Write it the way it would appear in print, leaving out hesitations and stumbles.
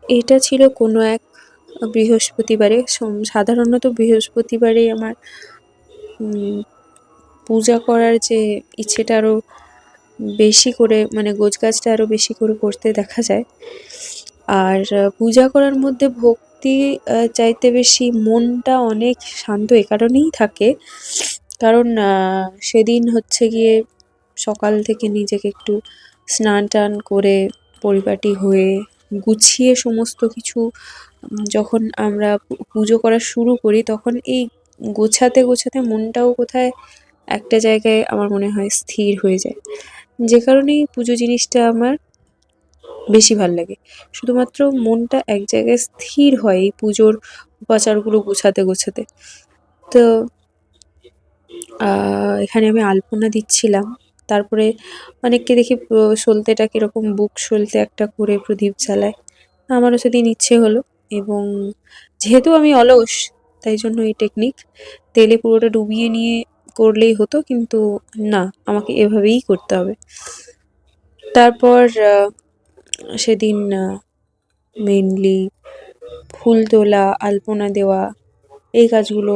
এটা ছিল কোনো এক বৃহস্পতিবারে। সাধারণত বৃহস্পতিবারে আমার পূজা করার যে ইচ্ছেটা আরো বেশি করে, মানে গোছগাছটা আরো বেশি করে করতে দেখা যায়। আর পূজা করার মধ্যে ভক্তি চাইতে বেশি মনটা অনেক শান্ত এ কারণেই থাকে, কারণ সেদিন হচ্ছে গিয়ে সকাল থেকে নিজেকে একটু স্নান টান করে পরিপাটি হয়ে গুছিয়ে সমস্ত কিছু যখন আমরা পুজো করা শুরু করি, তখন এই গোছাতে গোছাতে মনটাও কোথায় একটা জায়গায় আমার মনে হয় স্থির হয়ে যায়, যে কারণেই পুজো জিনিসটা আমার বেশি ভাল লাগে। শুধুমাত্র মনটা এক জায়গায় স্থির হয় এই পুজোর উপাচারগুলো গোছাতে গোছাতে। তো এখানে আমি আলপনা দিচ্ছিলাম, তারপরে অনেককে দেখি সলতেটা কিরকম বুক সলতে একটা করে প্রদীপ জ্বালায়। আমারও সেদিন ইচ্ছে হলো, এবং যেহেতু আমি অলস তাই জন্য এই টেকনিক তেলে পুরোটা ডুবিয়ে নিয়ে করলেই হতো, কিন্তু না, আমাকে এভাবেই করতে হবে। তারপর সেদিন মেনলি ফুল তোলা, আলপনা দেওয়া, এই কাজগুলো